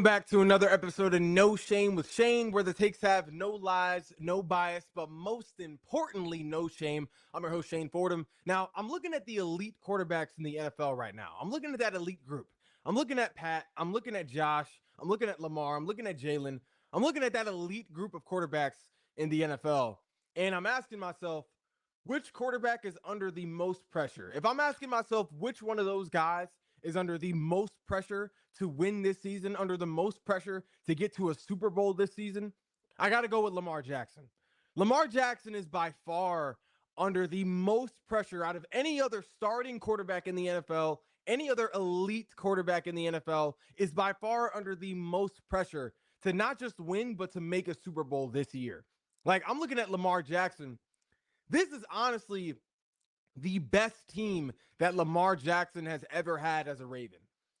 back to another episode of No Shame with Shane, where the takes have no lies, no bias, but most importantly, no shame. I'm your host, Shane Fordham. Now, I'm looking at the elite quarterbacks in the NFL right now. I'm looking at that elite group. I'm looking at Pat. I'm looking at Josh. I'm looking at Lamar. I'm looking at Jalen. I'm looking at that elite group of quarterbacks in the NFL. And I'm asking myself, which quarterback is under the most pressure? If I'm asking myself which one of those guys is under the most pressure to win this season, under the most pressure to get to a Super Bowl this season, I got to go with Lamar Jackson. Lamar Jackson is by far under the most pressure out of any other starting quarterback in the NFL. Any other elite quarterback in the NFL is by far under the most pressure to not just win, but to make a Super Bowl this year. Like, I'm looking at Lamar Jackson. This is honestly the best team that Lamar Jackson has ever had as a Raven.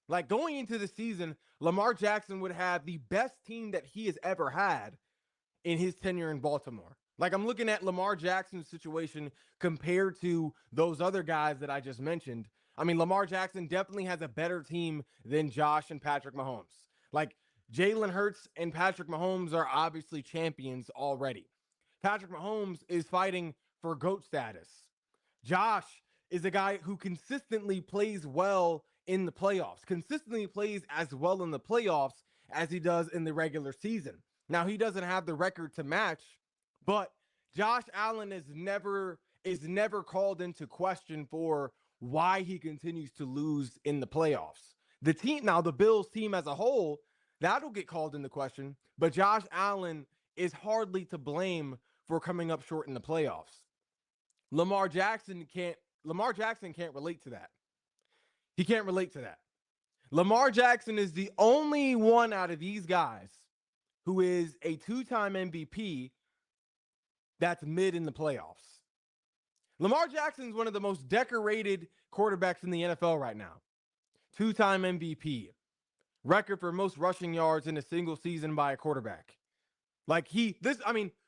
Like, going into the season, Lamar Jackson would have the best team that he has ever had in his tenure in Baltimore. Like, I'm looking at Lamar Jackson's situation compared to those other guys that I just mentioned. I mean, Lamar Jackson definitely has a better team than Josh and Patrick Mahomes. Like, Jalen Hurts and Patrick Mahomes are obviously champions already. Patrick Mahomes is fighting for GOAT status. Josh is a guy who consistently plays well in the playoffs, consistently plays as well in the playoffs as he does in the regular season. Now, he doesn't have the record to match, but Josh Allen is never called into question for why he continues to lose in the playoffs. The team, now the Bills team as a whole, that'll get called into question, but Josh Allen is hardly to blame for coming up short in the playoffs. Lamar Jackson can't relate to that. He can't relate to that. Lamar Jackson is the only one out of these guys who is a two-time MVP that's mid in the playoffs. Lamar Jackson is one of the most decorated quarterbacks in the NFL right now. Two-time MVP. Record for most rushing yards in a single season by a quarterback.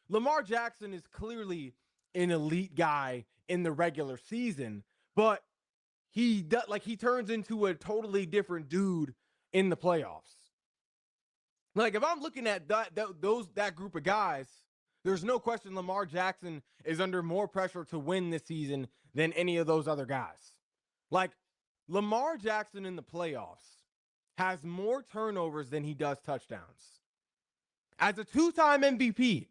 Lamar Jackson is clearly an elite guy in the regular season, but he turns into a totally different dude in the playoffs. Like, if I'm looking at that group of guys, there's no question Lamar Jackson is under more pressure to win this season than any of those other guys. Like, Lamar Jackson in the playoffs has more turnovers than he does touchdowns. As a two-time MVP,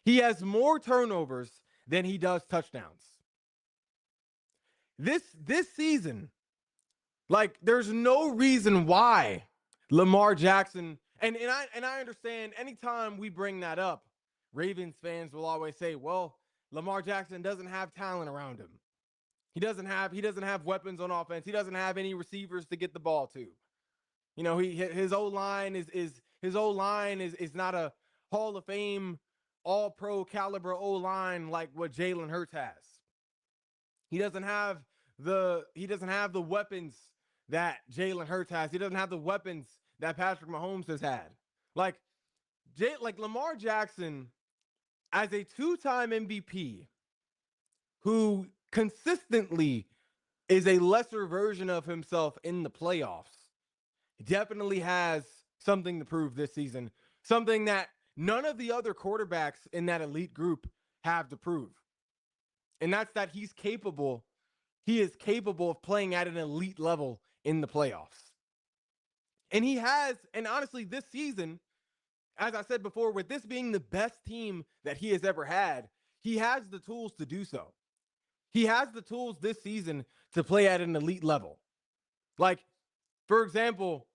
he has more turnovers than he does touchdowns. This season, like, there's no reason why Lamar Jackson, and I understand anytime we bring that up, Ravens fans will always say, well, Lamar Jackson doesn't have talent around him. He doesn't have weapons on offense. He doesn't have any receivers to get the ball to. You know, his O-line is not a Hall of Fame all-pro caliber O-line like what Jalen Hurts has. He doesn't have the weapons that Jalen Hurts has. He doesn't have the weapons that Patrick Mahomes has had. Like Lamar Jackson, as a two-time MVP, who consistently is a lesser version of himself in the playoffs, definitely has something to prove this season. Something that none of the other quarterbacks in that elite group have to prove. And that's that he is capable of playing at an elite level in the playoffs. And he has, and honestly, this season, as I said before, with this being the best team that he has ever had, he has the tools to do so. He has the tools this season to play at an elite level. Like, for example,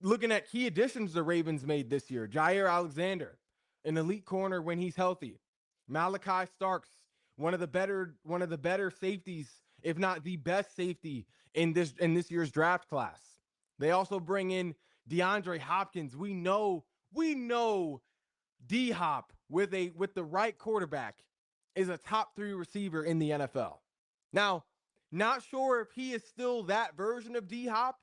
looking at key additions the Ravens made this year, Jair Alexander, an elite corner when he's healthy. Malachi Starks, one of the better safeties, if not the best safety in this year's draft class. They also bring in DeAndre Hopkins. We know D-Hop with the right quarterback is a top 3 receiver in the NFL. Now, not sure if he is still that version of D-Hop,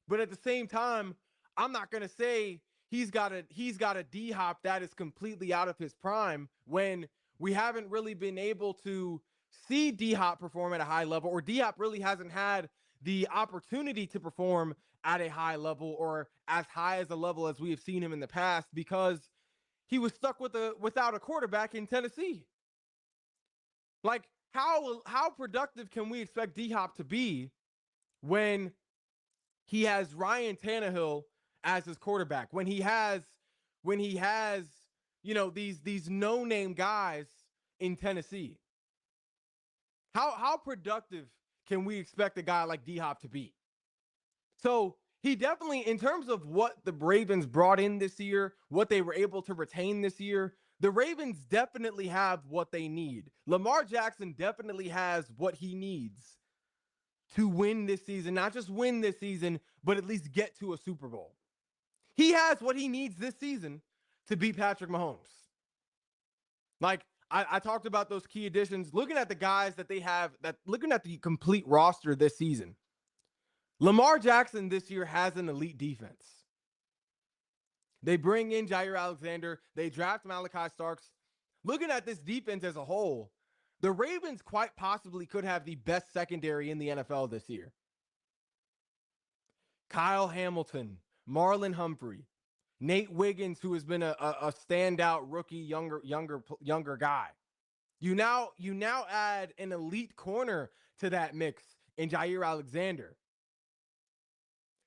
but at the same time, I'm not going to say he's got a D-Hop that is completely out of his prime when we haven't really been able to see D-Hop perform at a high level, or D-Hop really hasn't had the opportunity to perform at a high level or as high as a level as we have seen him in the past because he was stuck without a quarterback in Tennessee. Like, how productive can we expect D-Hop to be when he has Ryan Tannehill as his quarterback, when he has these no-name guys in Tennessee? How productive can we expect a guy like D-Hop to be? So he definitely, in terms of what the Ravens brought in this year, what they were able to retain this year, the Ravens definitely have what they need. Lamar Jackson definitely has what he needs to win this season, not just win this season, but at least get to a Super Bowl. He has what he needs this season to beat Patrick Mahomes. Like, I talked about those key additions, looking at the guys that they have, looking at the complete roster this season. Lamar Jackson this year has an elite defense. They bring in Jair Alexander. They draft Malachi Starks. Looking at this defense as a whole, the Ravens quite possibly could have the best secondary in the NFL this year. Kyle Hamilton, Marlon Humphrey, Nate Wiggins, who has been a standout rookie, younger guy. You now add an elite corner to that mix in Jair Alexander.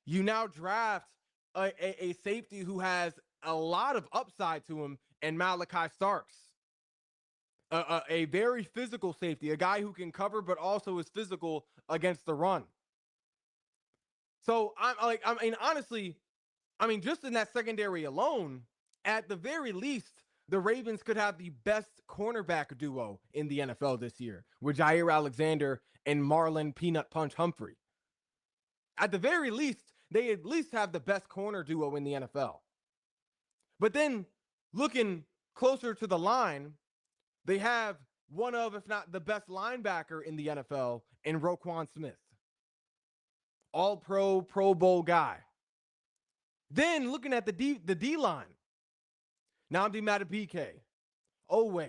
You now draft a safety who has a lot of upside to him and Malachi Starks. A very physical safety, a guy who can cover but also is physical against the run. So honestly, just in that secondary alone, at the very least, the Ravens could have the best cornerback duo in the NFL this year with Jair Alexander and Marlon Peanut Punch Humphrey. At the very least, they at least have the best corner duo in the NFL. But then looking closer to the line, they have one of, if not the best linebacker in the NFL in Roquan Smith. All-pro, Pro Bowl guy. Then looking at the D-line, Nnamdi Madubuike, Owe,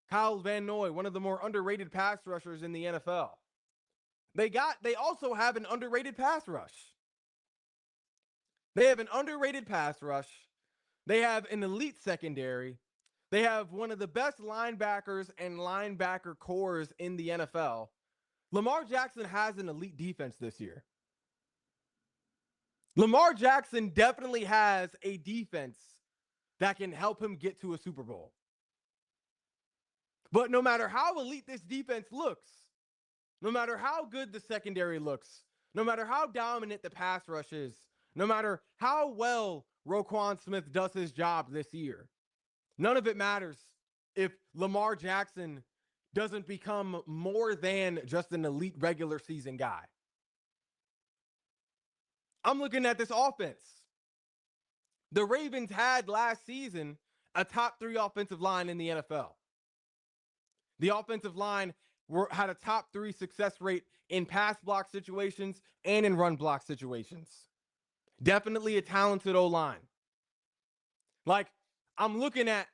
Kyle Van Noy, one of the more underrated pass rushers in the NFL. They also have an underrated pass rush. They have an underrated pass rush. They have an elite secondary. They have one of the best linebackers and linebacker cores in the NFL. Lamar Jackson has an elite defense this year. Lamar Jackson definitely has a defense that can help him get to a Super Bowl. But no matter how elite this defense looks, no matter how good the secondary looks, no matter how dominant the pass rush is, no matter how well Roquan Smith does his job this year, none of it matters if Lamar Jackson doesn't become more than just an elite regular season guy. I'm looking at this offense. The Ravens had last season a top 3 offensive line in the NFL. The offensive line had a top 3 success rate in pass block situations and in run block situations. Definitely a talented O-line. Like, I'm looking at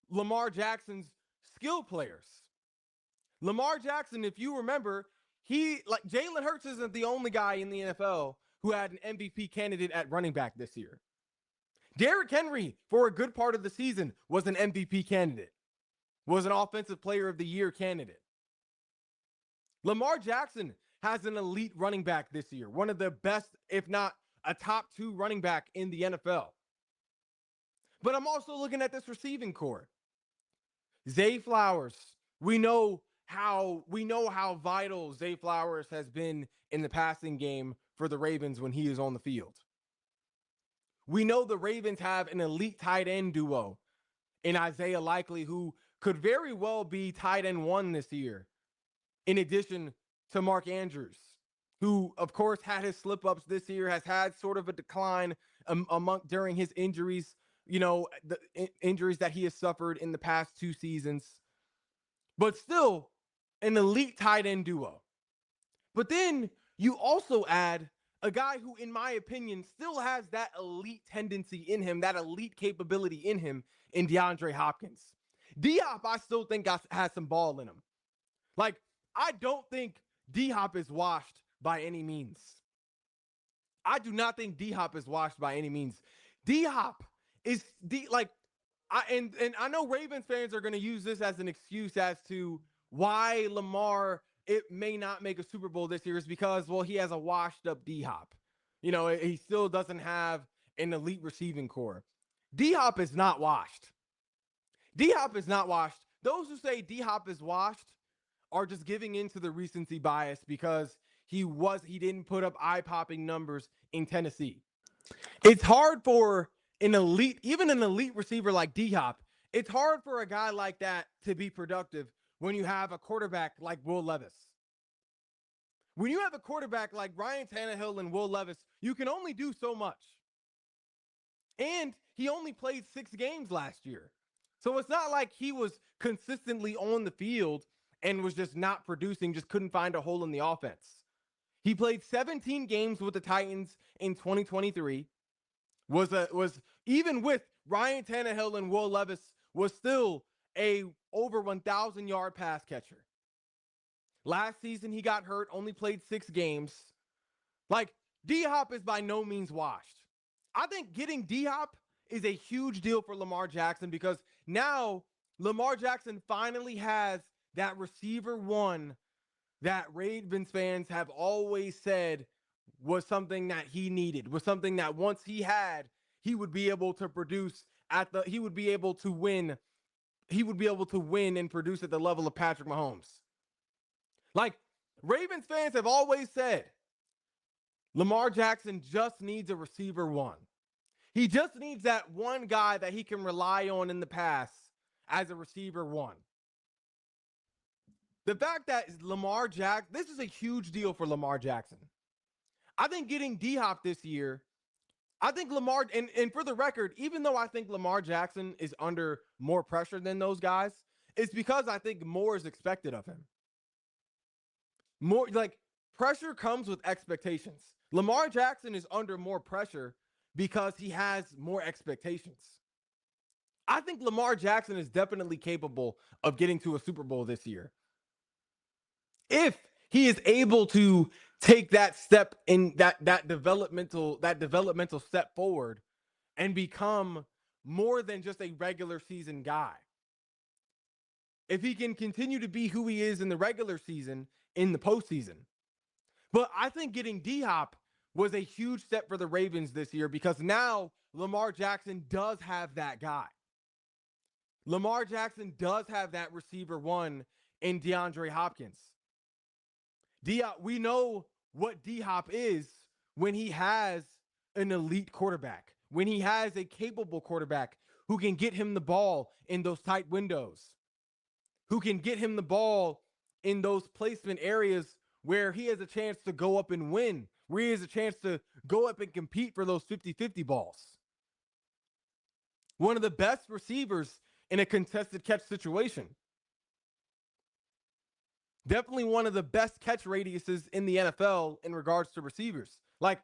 Lamar Jackson's skill players. Lamar Jackson, if you remember, Jalen Hurts isn't the only guy in the NFL who had an MVP candidate at running back this year. Derrick Henry, for a good part of the season, was an MVP candidate, was an Offensive Player of the Year candidate. Lamar Jackson has an elite running back this year, one of the best, if not a top 2 running back in the NFL. But I'm also looking at this receiving core. Zay Flowers, we know how vital Zay Flowers has been in the passing game for the Ravens when he is on the field. We know the Ravens have an elite tight end duo in Isaiah Likely, who could very well be tight end 1 this year, in addition to Mark Andrews, who, of course, had his slip-ups this year, has had sort of a decline during his injuries, the injuries that he has suffered in the past 2 seasons. But still, an elite tight end duo. But then you also add a guy who, in my opinion, still has that elite tendency in him, that elite capability in him, in DeAndre Hopkins. D-Hop, I still think has some ball in him. Like, I don't think D-Hop is washed by any means. I do not think D Hop is washed by any means. D Hop is and I know Ravens fans are going to use this as an excuse as to why Lamar it may not make a Super Bowl this year is because he has a washed up D Hop. He still doesn't have an elite receiving core. D Hop is not washed. D Hop is not washed. Those who say D Hop is washed are just giving into the recency bias because he didn't put up eye-popping numbers in Tennessee. It's hard for even an elite receiver like D Hop. It's hard for a guy like that to be productive when you have a quarterback like Will Levis. When you have a quarterback like Ryan Tannehill and Will Levis, you can only do so much. And he only played 6 games last year. So it's not like he was consistently on the field and was just not producing, just couldn't find a hole in the offense. He played 17 games with the Titans in 2023. Was even with Ryan Tannehill and Will Levis, was still a over 1,000 yard pass catcher. Last season he got hurt, only played 6 games. Like, D Hop is by no means washed. I think getting D Hop is a huge deal for Lamar Jackson because now Lamar Jackson finally has that receiver one that Ravens fans have always said was something that he needed, was something that once he had, he would be able to produce he would be able to win and produce at the level of Patrick Mahomes. Like, Ravens fans have always said, Lamar Jackson just needs a receiver one. He just needs that one guy that he can rely on in the pass as a receiver one. The fact that this is a huge deal for Lamar Jackson. I think getting D-Hop this year, I think Lamar, and for the record, even though I think Lamar Jackson is under more pressure than those guys, it's because I think more is expected of him. More, like, pressure comes with expectations. Lamar Jackson is under more pressure because he has more expectations. I think Lamar Jackson is definitely capable of getting to a Super Bowl this year. If he is able to take that step in that developmental step forward and become more than just a regular season guy. If he can continue to be who he is in the regular season, in the postseason. But I think getting D-Hop was a huge step for the Ravens this year because now Lamar Jackson does have that guy. Lamar Jackson does have that receiver one in DeAndre Hopkins. We know what D-Hop is when he has an elite quarterback, when he has a capable quarterback who can get him the ball in those tight windows, who can get him the ball in those placement areas where he has a chance to go up and win, where he has a chance to go up and compete for those 50-50 balls. One of the best receivers in a contested catch situation. Definitely one of the best catch radiuses in the NFL in regards to receivers. Like,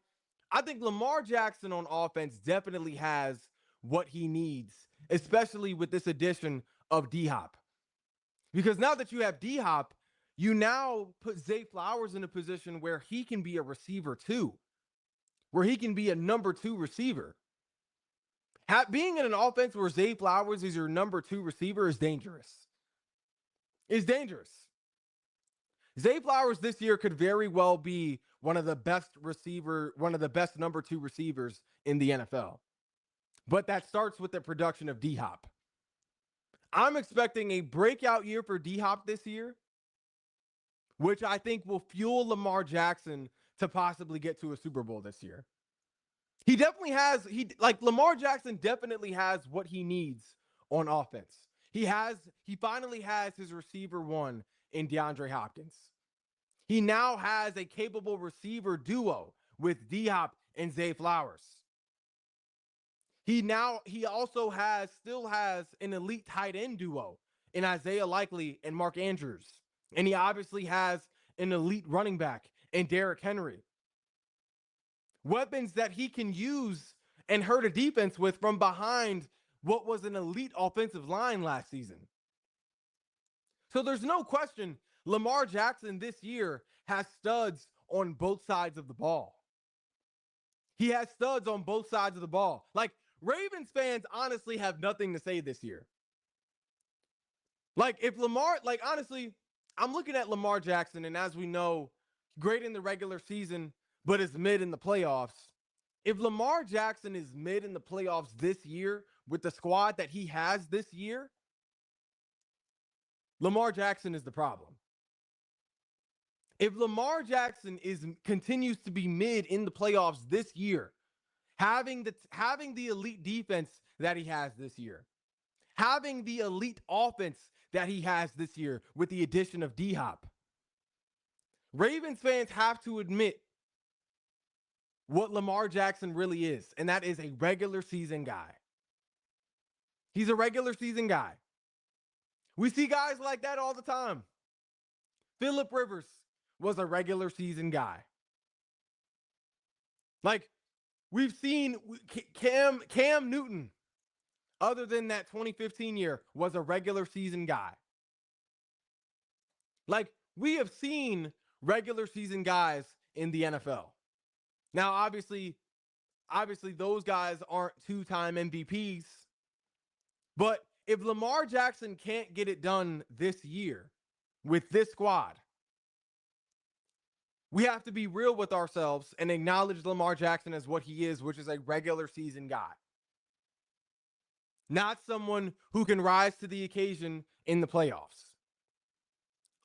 I think Lamar Jackson on offense definitely has what he needs, especially with this addition of D-Hop. Because now that you have D-Hop, you now put Zay Flowers in a position where he can be a receiver too, where he can be a number 2 receiver. Being in an offense where Zay Flowers is your number 2 receiver is dangerous. It's dangerous. Zay Flowers this year could very well be one of the best number 2 receivers in the NFL. But that starts with the production of D-Hop. I'm expecting a breakout year for D-Hop this year, which I think will fuel Lamar Jackson to possibly get to a Super Bowl this year. He definitely has, Lamar Jackson definitely has what he needs on offense. He finally has his receiver one in DeAndre Hopkins. He now has a capable receiver duo with D-Hop and Zay Flowers. He also still has an elite tight end duo in Isaiah Likely and Mark Andrews. And he obviously has an elite running back in Derrick Henry. Weapons that he can use and hurt a defense with from behind what was an elite offensive line last season. So there's no question Lamar Jackson this year has studs on both sides of the ball. He has studs on both sides of the ball. Like, Ravens fans honestly have nothing to say this year. Like, if Lamar, like, honestly, I'm looking at Lamar Jackson, and as we know, great in the regular season, but is mid in the playoffs. If Lamar Jackson is mid in the playoffs this year with the squad that he has this year, Lamar Jackson is the problem. If Lamar Jackson continues to be mid in the playoffs this year, having the elite defense that he has this year, having the elite offense that he has this year with the addition of D-Hop, Ravens fans have to admit what Lamar Jackson really is, and that is a regular season guy. He's a regular season guy. We see guys like that all the time. Phillip Rivers was a regular season guy. Like, we've seen Cam Newton, other than that 2015 year, was a regular season guy. Like, we have seen regular season guys in the NFL. Now, obviously those guys aren't two-time MVPs, but if Lamar Jackson can't get it done this year with this squad, we have to be real with ourselves and acknowledge Lamar Jackson as what he is, which is a regular season guy. Not someone who can rise to the occasion in the playoffs.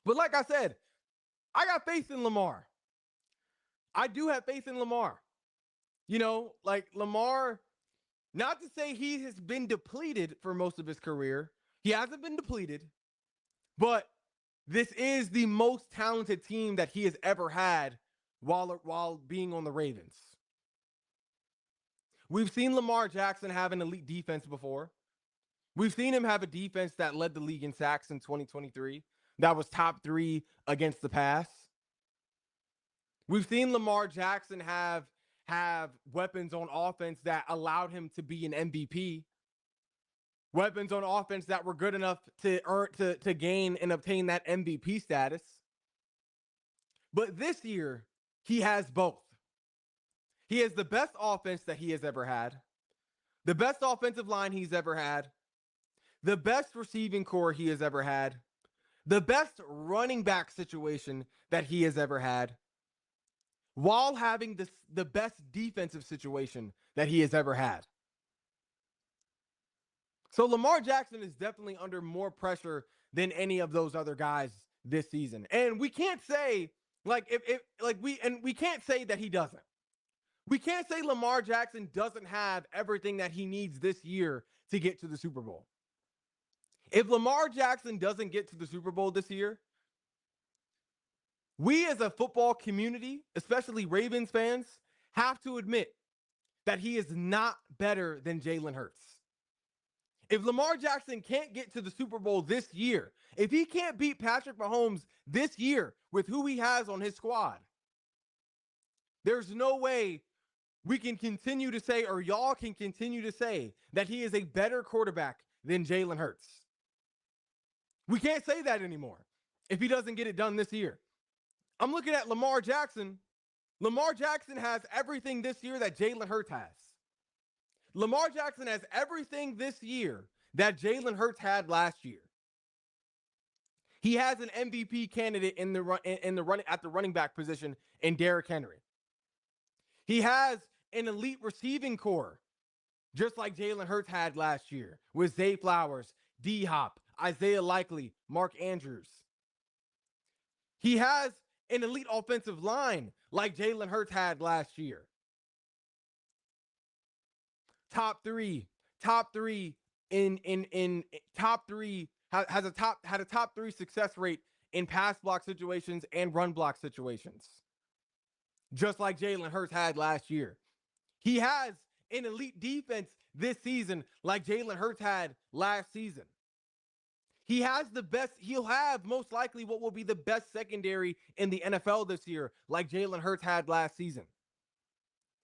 But like I said, I got faith in Lamar. I do have faith in Lamar. You know, like Lamar, not to say he has been depleted for most of his career. He hasn't been depleted, but this is the most talented team that he has ever had while being on the Ravens. We've seen Lamar Jackson have an elite defense before. We've seen him have a defense that led the league in sacks in 2023. That was top 3 against the pass. We've seen Lamar Jackson have weapons on offense that allowed him to be an MVP. Weapons on offense that were good enough to gain and obtain that MVP status. But this year, he has both. He has the best offense that he has ever had, the best offensive line he's ever had, the best receiving core he has ever had, the best running back situation that he has ever had, while having the best defensive situation that he has ever had. So Lamar Jackson is definitely under more pressure than any of those other guys this season. And we can't say we can't say that he doesn't. We can't say Lamar Jackson doesn't have everything that he needs this year to get to the Super Bowl. If Lamar Jackson doesn't get to the Super Bowl this year, we as a football community, especially Ravens fans, have to admit that he is not better than Jalen Hurts. If Lamar Jackson can't get to the Super Bowl this year, if he can't beat Patrick Mahomes this year with who he has on his squad, there's no way we can continue to say, or y'all can continue to say, that he is a better quarterback than Jalen Hurts. We can't say that anymore if he doesn't get it done this year. I'm looking at Lamar Jackson. Lamar Jackson has everything this year that Jalen Hurts has. Lamar Jackson has everything this year that Jalen Hurts had last year. He has an MVP candidate in the running back position in Derrick Henry. He has an elite receiving core, just like Jalen Hurts had last year, with Zay Flowers, D-Hop, Isaiah Likely, Mark Andrews. He has an elite offensive line like Jalen Hurts had last year. Top three in top 3 had a top 3 success rate in pass block situations and run block situations, just like Jalen Hurts had last year. He has an elite defense this season like Jalen Hurts had last season. He has the best, he'll have most likely what will be the best secondary in the NFL this year, like Jalen Hurts had last season.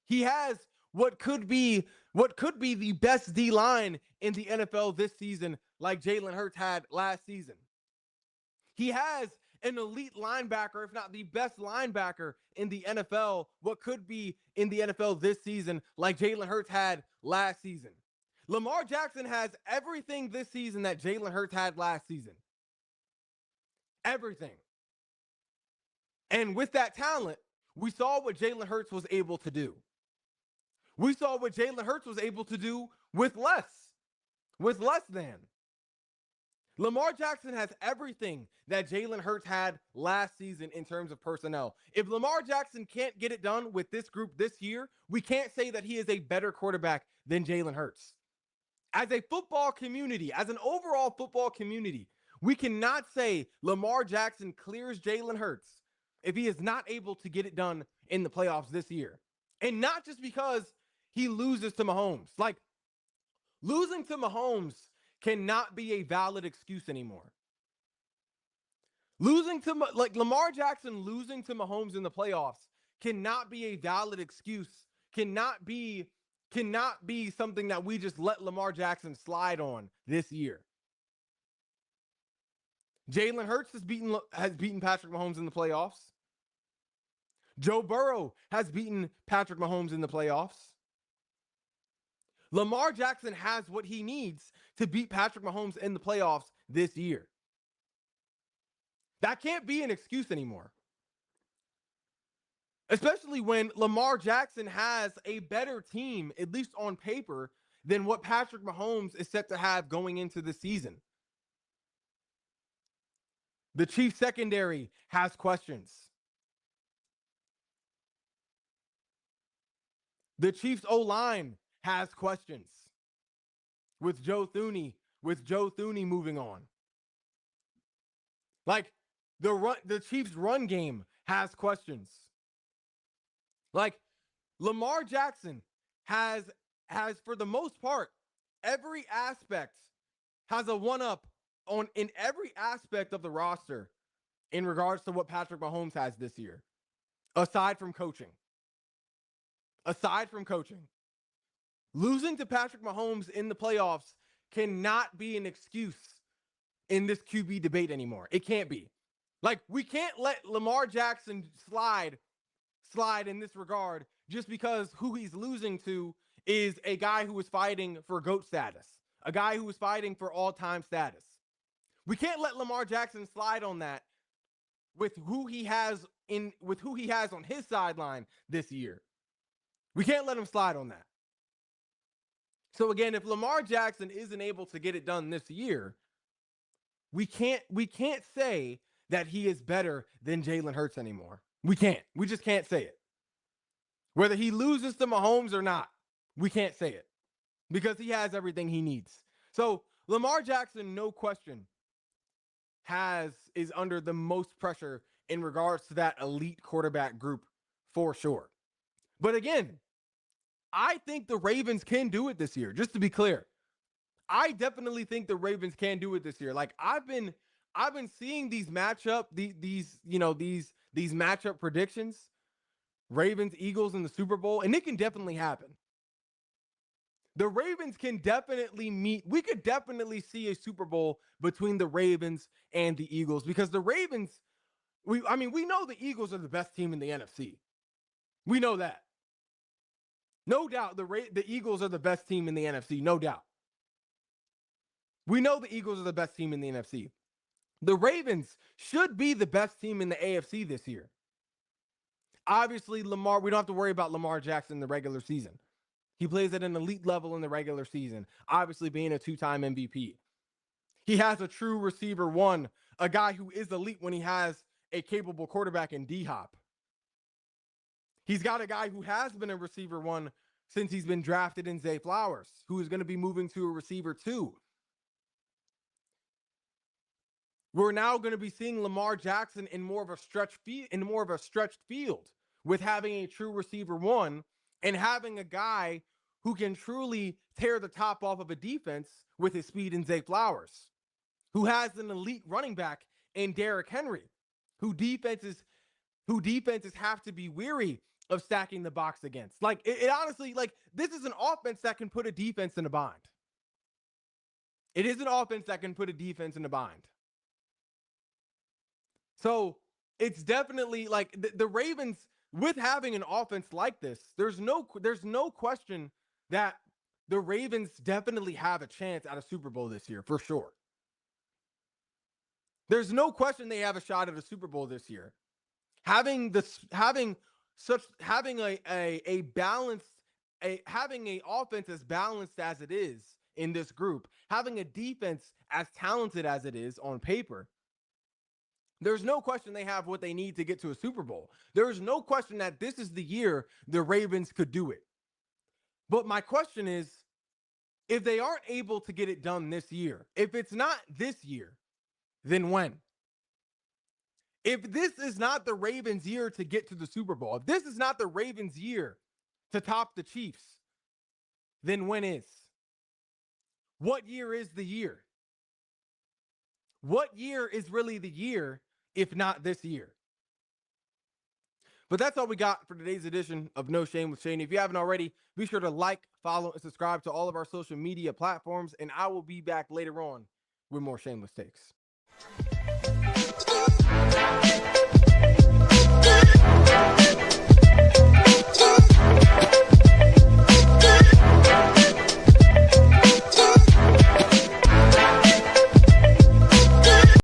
He has what could be the best D-line in the NFL this season, like Jalen Hurts had last season. He has an elite linebacker, if not the best linebacker in the NFL, what could be in the NFL this season, like Jalen Hurts had last season. Lamar Jackson has everything this season that Jalen Hurts had last season. Everything. And with that talent, we saw what Jalen Hurts was able to do. We saw what Jalen Hurts was able to do with less than. Lamar Jackson has everything that Jalen Hurts had last season in terms of personnel. If Lamar Jackson can't get it done with this group this year, we can't say that he is a better quarterback than Jalen Hurts. As a football community, as an overall football community, we cannot say Lamar Jackson clears Jalen Hurts if he is not able to get it done in the playoffs this year. And not just because he loses to Mahomes. Like, losing to Mahomes cannot be a valid excuse anymore. Lamar Jackson losing to Mahomes in the playoffs cannot be a valid excuse, cannot be something that we just let Lamar Jackson slide on this year. Jalen Hurts has beaten Patrick Mahomes in the playoffs. Joe Burrow has beaten Patrick Mahomes in the playoffs. Lamar Jackson has what he needs to beat Patrick Mahomes in the playoffs this year. That can't be an excuse anymore. Especially when Lamar Jackson has a better team, at least on paper, than what Patrick Mahomes is set to have going into the season. The Chiefs secondary has questions. The Chiefs O-line has questions. With Joe Thuney moving on. Like, the Chiefs run game has questions. Like, Lamar Jackson has for the most part, every aspect has a one-up in every aspect of the roster in regards to what Patrick Mahomes has this year, aside from coaching. Losing to Patrick Mahomes in the playoffs cannot be an excuse in this QB debate anymore. It can't be. Like, we can't let Lamar Jackson slide in this regard just because who he's losing to is a guy who is fighting for GOAT status, a guy who is fighting for all-time status. We can't let Lamar Jackson slide on that with who he has on his sideline this year. We can't let him slide on that. So again, if Lamar Jackson isn't able to get it done this year, we can't say that he is better than Jalen Hurts anymore. We can't. We just can't say it. Whether he loses to Mahomes or not, we can't say it because he has everything he needs. So Lamar Jackson, no question, is under the most pressure in regards to that elite quarterback group for sure. But again, I think the Ravens can do it this year. Just to be clear, I definitely think the Ravens can do it this year. Like, I've been seeing these matchup predictions, Ravens, Eagles in the Super Bowl, and it can definitely happen. The Ravens can definitely meet. We could definitely see a Super Bowl between the Ravens and the Eagles because the Ravens, we know the Eagles are the best team in the NFC. We know that. No doubt the Eagles are the best team in the NFC, no doubt. We know the Eagles are the best team in the NFC. The Ravens should be the best team in the AFC this year. Obviously, we don't have to worry about Lamar Jackson in the regular season. He plays at an elite level in the regular season, obviously being a two-time MVP. He has a true receiver one, a guy who is elite when he has a capable quarterback in D-Hop. He's got a guy who has been a receiver one since he's been drafted in Zay Flowers, who is going to be moving to a receiver two. We're now going to be seeing Lamar Jackson in more of a stretched field with having a true receiver one and having a guy who can truly tear the top off of a defense with his speed in Zay Flowers, who has an elite running back in Derrick Henry, who defenses have to be weary of stacking the box against. Like, it honestly, like, this is an offense that can put a defense in a bind. It is an offense that can put a defense in a bind. So it's definitely like the Ravens with having an offense like this. There's no question that the Ravens definitely have a chance at a Super Bowl this year for sure. There's no question they have a shot at a Super Bowl this year. Having a balanced having a offense as balanced as it is in this group, having a defense as talented as it is on paper, there's no question they have what they need to get to a Super Bowl. There is no question that this is the year the Ravens could do it. But my question is, if they aren't able to get it done this year, if it's not this year, then when? If this is not the Ravens' year to get to the Super Bowl, if this is not the Ravens' year to top the Chiefs, then when is? What year is the year? What year is really the year if not this year? But that's all we got for today's edition of No Shame with Shane. If you haven't already, be sure to like, follow, and subscribe to all of our social media platforms, and I will be back later on with more shameless takes.